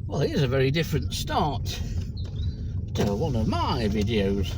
Well, here's a very different start to one of my videos.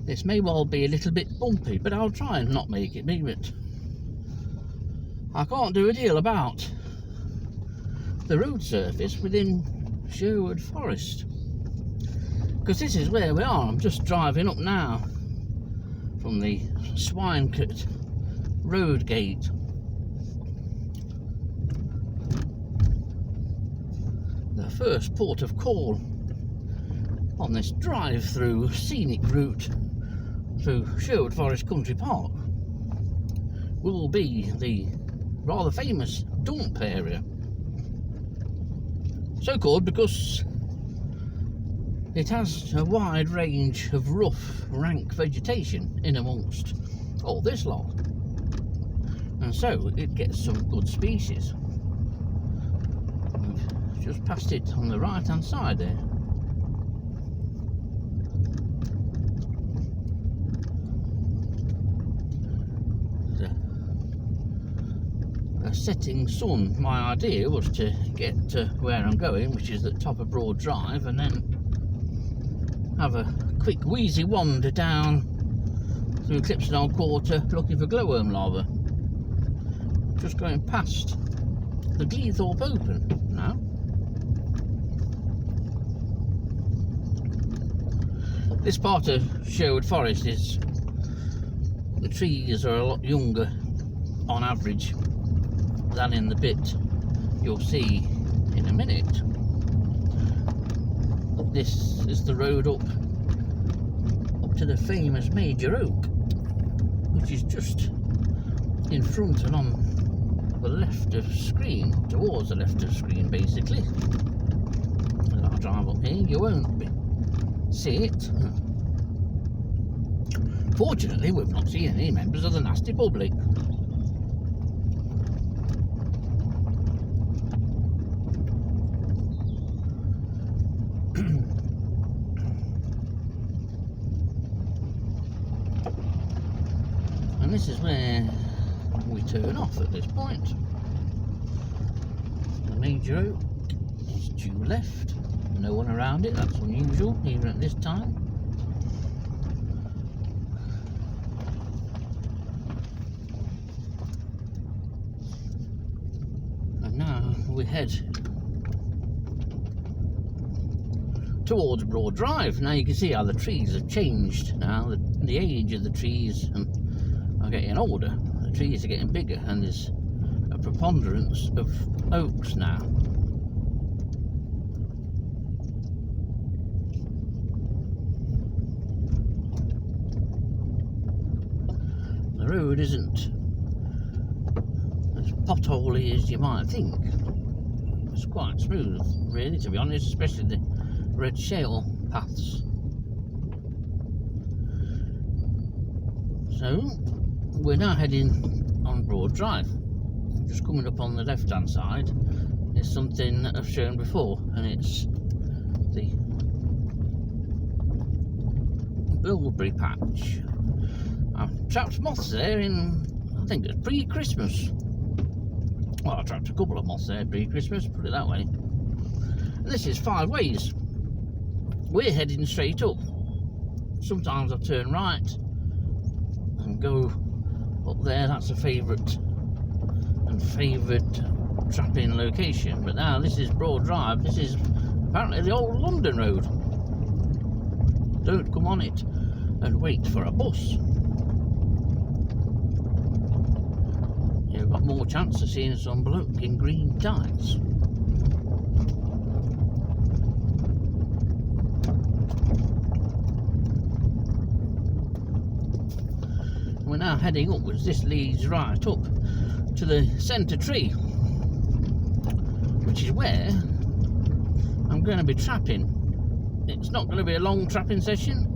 This may well be a little bit bumpy, but I'll try and not make it be, but I can't do a deal about the road surface within Sherwood Forest, because this is where we are. I'm just driving up now from the Swinecote road gate. The first port of call on this drive-through scenic route through Sherwood Forest Country Park will be the rather famous dump area, so called because it has a wide range of rough, rank vegetation in amongst all this lot, and so it gets some good species. We've just passed it on the right hand side there. Setting sun. My idea was to get to where I'm going, which is at the top of Broad Drive, and then have a quick wheezy wander down through Clipston Quarter looking for glowworm larvae. Just going past the Gleethorpe Open now. This part of Sherwood Forest is, the trees are a lot younger on average than in the bit you'll see in a minute. This is the road up to the famous Major Oak, which is just in front and on the left of screen, towards the left of screen basically. As I drive up here, you won't see it. Fortunately, we've not seen any members of the nasty public. This is where we turn off at this point. The Major Oak is due left. No one around it, that's unusual, even at this time. And now we head towards Broad Drive. Now you can see how the trees have changed now, the age of the trees are getting older, the trees are getting bigger, and there's a preponderance of oaks now. The road isn't as potholey as you might think. It's quite smooth, really, to be honest, especially the red shale paths. So we're now heading on Broad Drive. Just coming up on the left hand side is something that I've shown before, and it's the bilberry patch. I've trapped moths there in, I think it's pre-Christmas. Well, I trapped a couple of moths there pre-Christmas, put it that way. And this is 5 ways. We're heading straight up. Sometimes I turn right and go up there. That's a favourite trapping location. But now this is Broad Drive. This is apparently the old London road. Don't come on it and wait for a bus. You've got more chance of seeing some bloke in green tights. We're now heading upwards. This leads right up to the centre tree, which is where I'm going to be trapping it's not going to be a long trapping session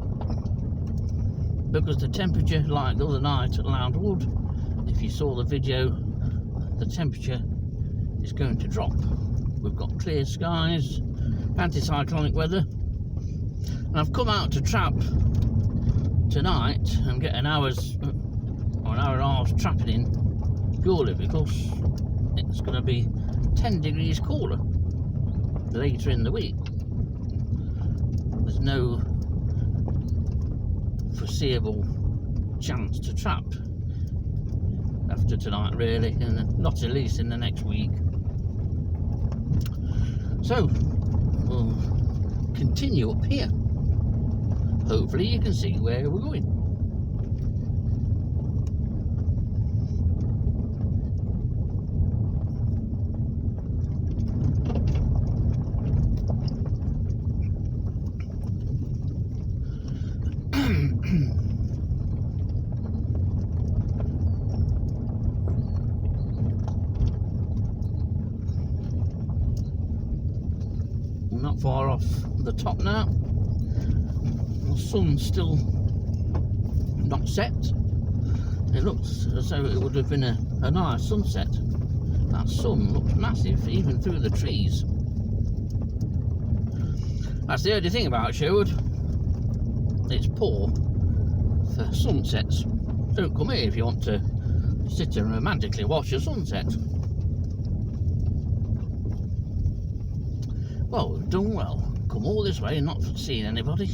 because the temperature, like the other night at Loudwood, if you saw the video, the temperature is going to drop. We've got clear skies, anticyclonic weather, and I've come out to trap tonight and get an hour's or an hour and a half trapping in purely because it's going to be 10 degrees cooler later in the week. There's no foreseeable chance to trap after tonight, really, and not at least in the next week. So we'll continue up here. Hopefully you can see where we're going. We're not far off the top now. The sun's still not set. It looks as though it would have been a nice sunset. That sun looks massive, even through the trees. That's the only thing about Sherwood. It's poor for sunsets. Don't come here if you want to sit and romantically watch a sunset. Well, we've done well. Come all this way and not seen anybody.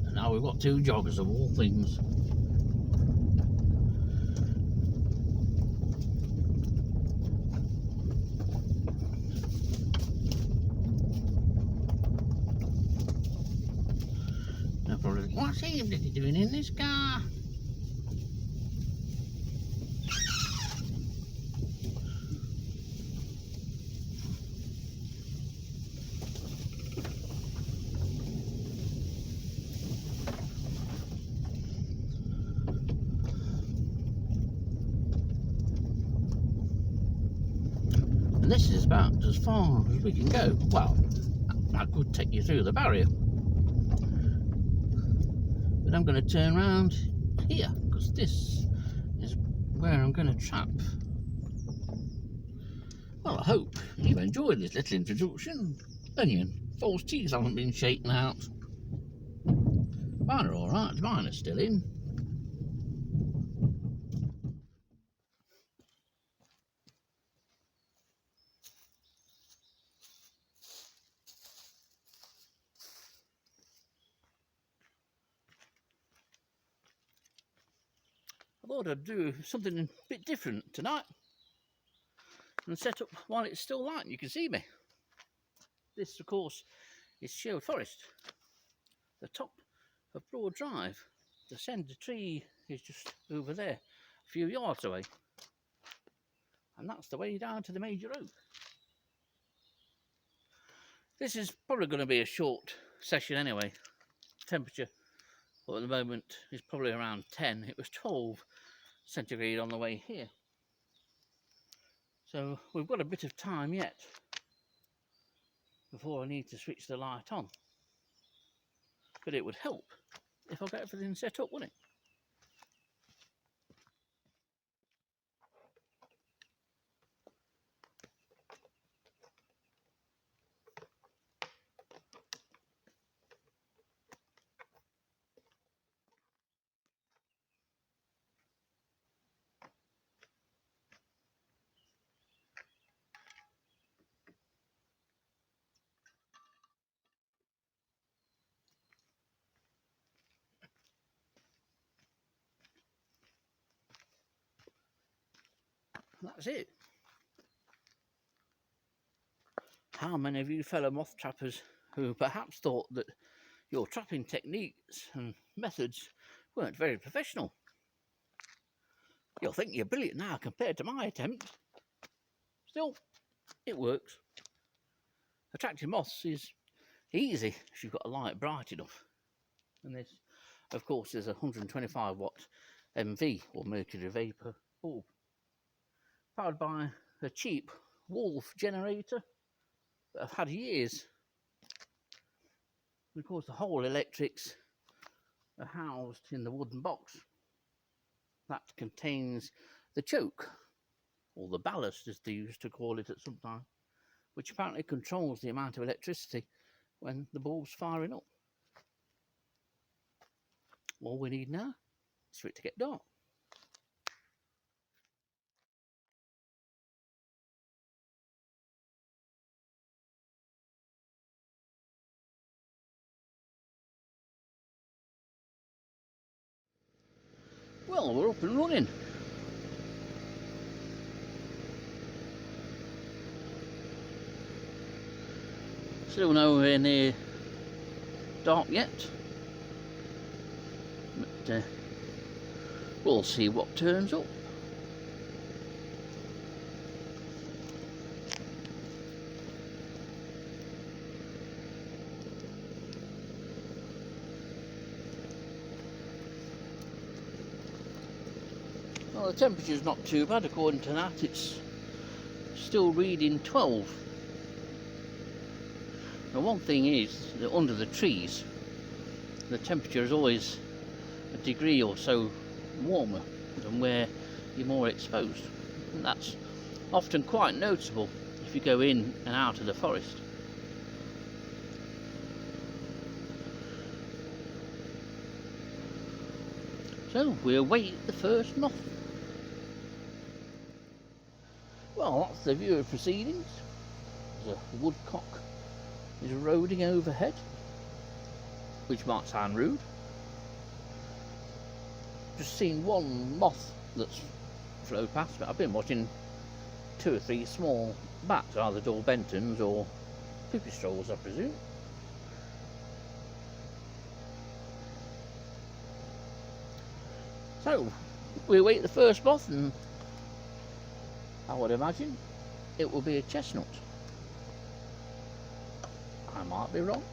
And now we've got two joggers of all things. They'll probably think, what's he doing in this car? And this is about as far as we can go. Well, that could take you through the barrier. But I'm going to turn around here because this is where I'm going to trap. Well, I hope you've enjoyed this little introduction and your false teeth haven't been shaken out. Mine are alright, mine are still in. I thought I'd do something a bit different tonight and set up while it's still light and you can see me. This, of course, is Sherwood Forest, the top of Broad Drive. The centre tree is just over there, a few yards away, and that's the way down to the major oak. This is probably going to be a short session anyway. Temperature at the moment is probably around 10. It was 12 centigrade on the way here. So we've got a bit of time yet before I need to switch the light on. But it would help if I got everything set up, wouldn't it? That's it. How many of you fellow moth trappers who perhaps thought that your trapping techniques and methods weren't very professional? You'll think you're brilliant now compared to my attempt. Still, it works. Attracting moths is easy if you've got a light bright enough. And this, of course, is a 125 watt MV or mercury vapour bulb, powered by a cheap Wolf generator that I've had years. And of course, the whole electrics are housed in the wooden box that contains the choke, or the ballast as they used to call it at some time, which apparently controls the amount of electricity when the bulb's firing up. All we need now is for it to get dark. Well, we're up and running. Still nowhere near dark yet, but we'll see what turns up. Well, the temperature's not too bad according to that. It's still reading 12. Now, one thing is that under the trees, the temperature is always a degree or so warmer than where you're more exposed. And that's often quite noticeable if you go in and out of the forest. So we await the first moth. Well, that's the view of proceedings. There's a woodcock is roding overhead, which might sound rude. Just seen one moth that's flowed past, but I've been watching 2 or 3 small bats, either Dor-Bentons or pipistrelles, I presume. So we await the first moth, and I would imagine it will be a chestnut. I might be wrong.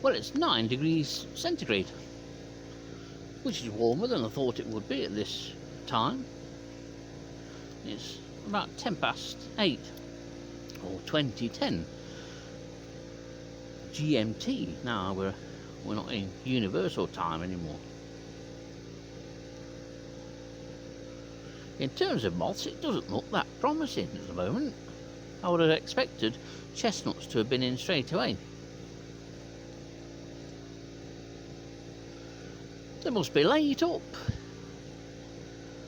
Well, it's 9 degrees centigrade, which is warmer than I thought it would be at this time. It's about 8:10 or 2010 GMT. Now we're not in universal time anymore. In terms of moths, it doesn't look that promising at the moment. I would have expected chestnuts to have been in straight away. They must be late up.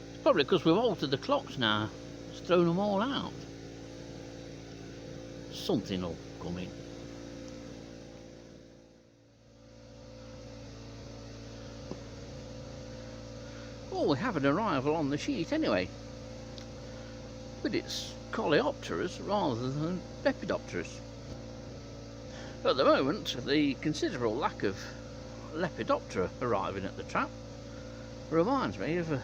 It's probably because we've altered the clocks now. It's thrown them all out. Something will come in. Well, we have an arrival on the sheet anyway. But it's Coleopterus rather than Lepidopterus. At the moment, the considerable lack of Lepidoptera arriving at the trap reminds me of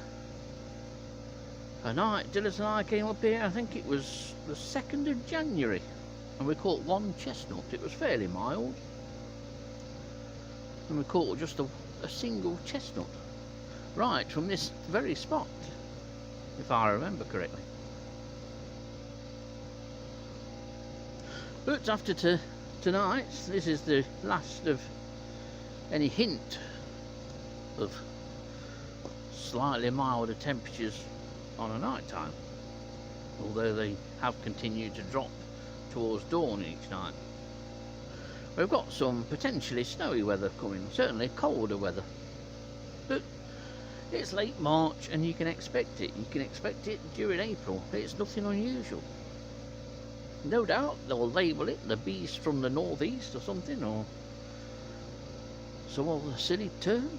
a night Dillis and I came up here. I think it was the 2nd of January, and we caught one chestnut. It was fairly mild, and we caught just a single chestnut right from this very spot, if I remember correctly. But after to tonight, this is the last of any hint of slightly milder temperatures on a night time, although they have continued to drop towards dawn each night. We've got some potentially snowy weather coming, certainly colder weather, but it's late March and you can expect it. You can expect it during April. It's nothing unusual. No doubt they'll label it the beast from the northeast or something, or some other silly term.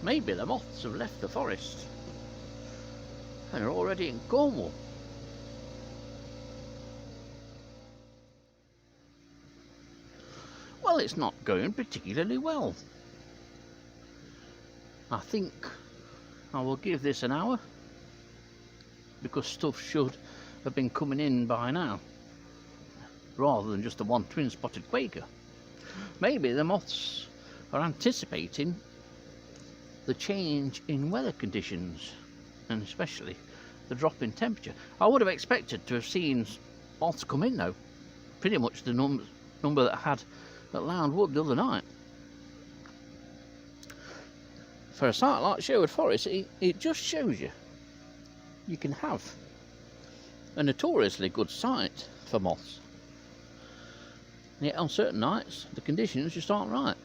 Maybe the moths have left the forest and are already in Cornwall. Well, it's not going particularly well. I think I will give this an hour, because stuff should have been coming in by now, rather than just the one twin-spotted quaker. Maybe the moths are anticipating the change in weather conditions, and especially the drop in temperature. I would have expected to have seen moths come in though, pretty much the number that I had at Lound Wood the other night. For a site like Sherwood Forest, it just shows you can have a notoriously good site for moths, and yet on certain nights the conditions just aren't right.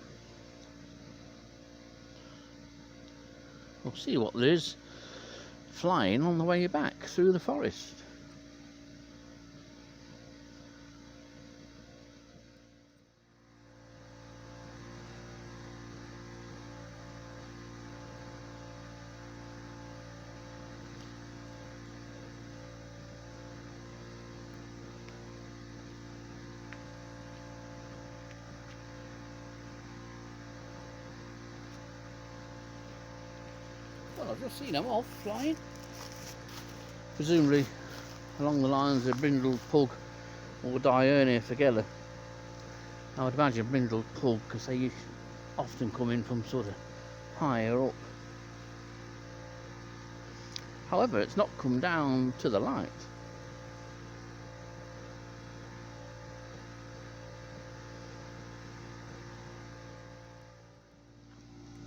We'll see what there is flying on the way back through the forest. Well, I've just seen a moth flying, presumably along the lines of brindled pug or Diurnia fagella. I would imagine brindled pug, because they often come in from sort of higher up. However, it's not come down to the light.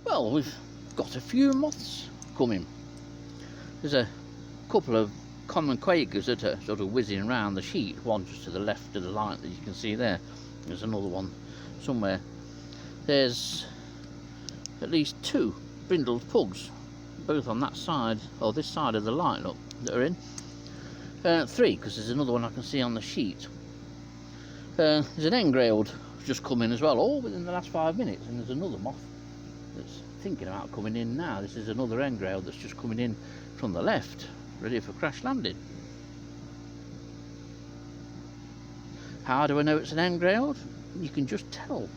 Well, we've got a few moths coming. There's a couple of common quakers that are sort of whizzing around the sheet, one just to the left of the light that you can see there. There's another one somewhere. There's at least two brindled pugs, both on that side, or this side of the light, look, that are in. Three, because there's another one I can see on the sheet. There's an engrailed just come in as well, all within the last 5 minutes, and there's another moth that's thinking about coming in now. This is another engrailed that's just coming in from the left, ready for crash landing. How do I know it's an engrailed? You can just tell.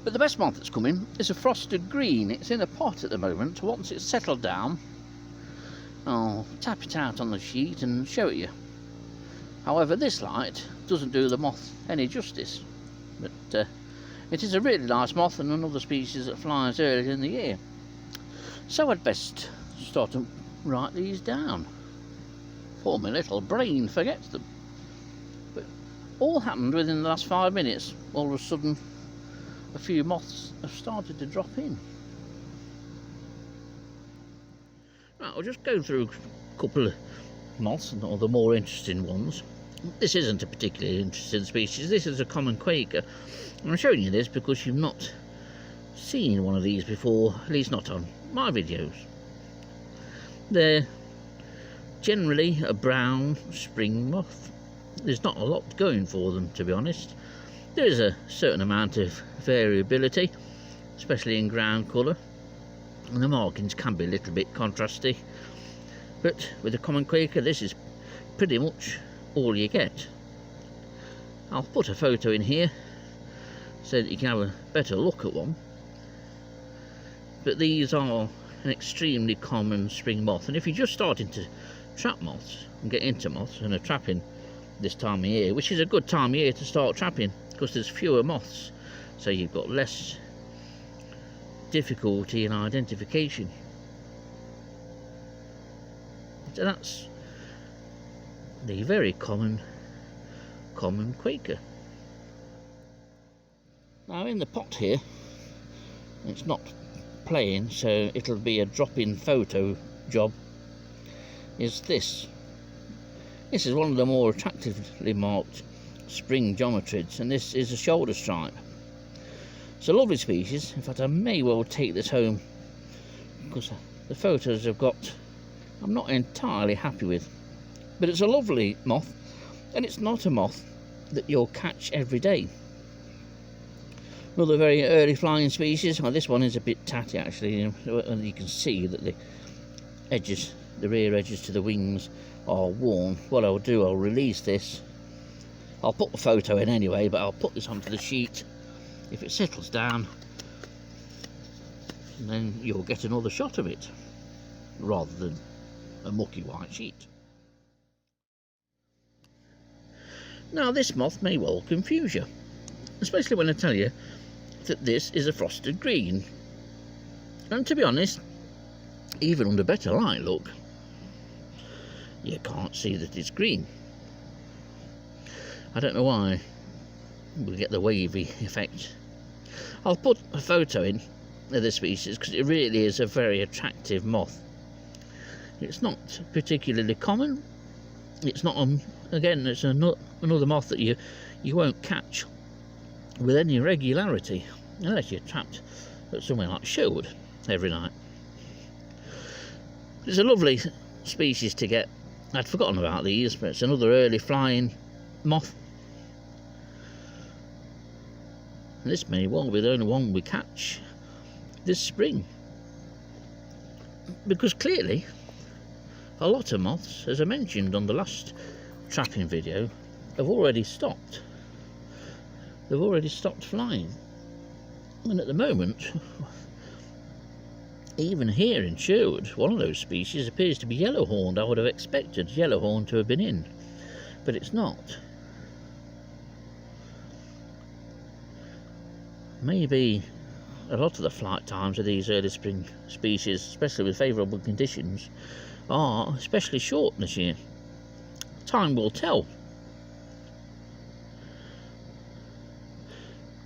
But the best moth that's coming is a frosted green. It's in a pot at the moment. Once it's settled down, I'll tap it out on the sheet and show it you. However, this light doesn't do the moth any justice, but it is a really nice moth and another species that flies early in the year. So I'd best start to write these down, for my little brain forgets them. But all happened within the last 5 minutes. All of a sudden, a few moths have started to drop in. Right, I'll just go through a couple of moths, or the more interesting ones. This isn't a particularly interesting species. This is a common quaker. I'm showing you this because you've not seen one of these before, at least not on my videos. They're generally a brown spring moth. There's not a lot going for them, to be honest. There is a certain amount of variability, especially in ground colour, and the markings can be a little bit contrasty, but with a common quaker this is pretty much all you get. I'll put a photo in here so that you can have a better look at one. But these are an extremely common spring moth, and if you're just starting to trap moths and get into moths and are trapping this time of year, which is a good time of year to start trapping because there's fewer moths, so you've got less difficulty in identification. So that's the very common Quaker. Now in the pot here, it's not playing, so it'll be a drop-in photo job, is this. This is one of the more attractively marked spring geometrids, and this is a shoulder stripe. It's a lovely species. In fact, I may well take this home because the photos I've got I'm not entirely happy with. But it's a lovely moth, and it's not a moth that you'll catch every day. Another very early flying species. Well, this one is a bit tatty actually, and you can see that the edges, the rear edges to the wings are worn. What I'll do, I'll release this. I'll put the photo in anyway, but I'll put this onto the sheet. If it settles down, then you'll get another shot of it, rather than a mucky white sheet. Now this moth may well confuse you, especially when I tell you that this is a frosted green. And to be honest, even under better light look, you can't see that it's green. I don't know why we get the wavy effect. I'll put a photo in of this species because it really is a very attractive moth. It's not particularly common. It's not again, it's another moth that you won't catch with any regularity unless you're trapped at somewhere like Sherwood every night. It's a lovely species to get. I'd forgotten about these, but it's another early flying moth. And this may well be the only one we catch this spring, because clearly a lot of moths, as I mentioned on the last trapping video, have already stopped. They've already stopped flying, and at the moment, even here in Sherwood, one of those species appears to be yellow-horned. I would have expected yellow-horn to have been in, but it's not. Maybe a lot of the flight times of these early spring species, especially with favourable conditions, are especially short this year. Time will tell.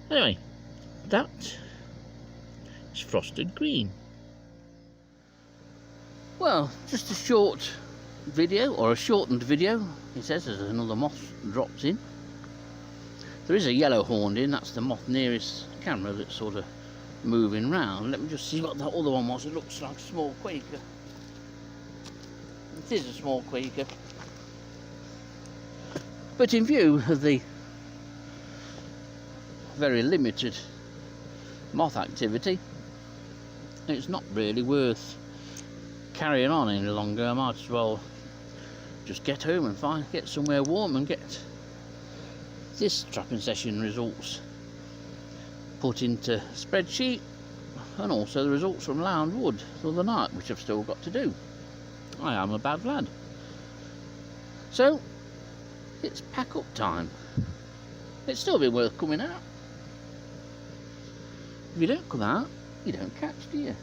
Anyway, that is frosted green. Well, just a short video, or a shortened video, it says, as another moth drops in. There is a yellow-horned in, that's the moth nearest camera that's sort of moving round. Let me just see what that other one was. It looks like a small Quaker. It is a small Quaker. But in view of the very limited moth activity, it's not really worth carrying on any longer. I might as well just get home and get somewhere warm and get this trapping session results put into spreadsheet, and also the results from Lounge Wood the other night, which I've still got to do. I am a bad lad. So it's pack up time. It's still been worth coming out. If you don't come out, you don't catch, do you?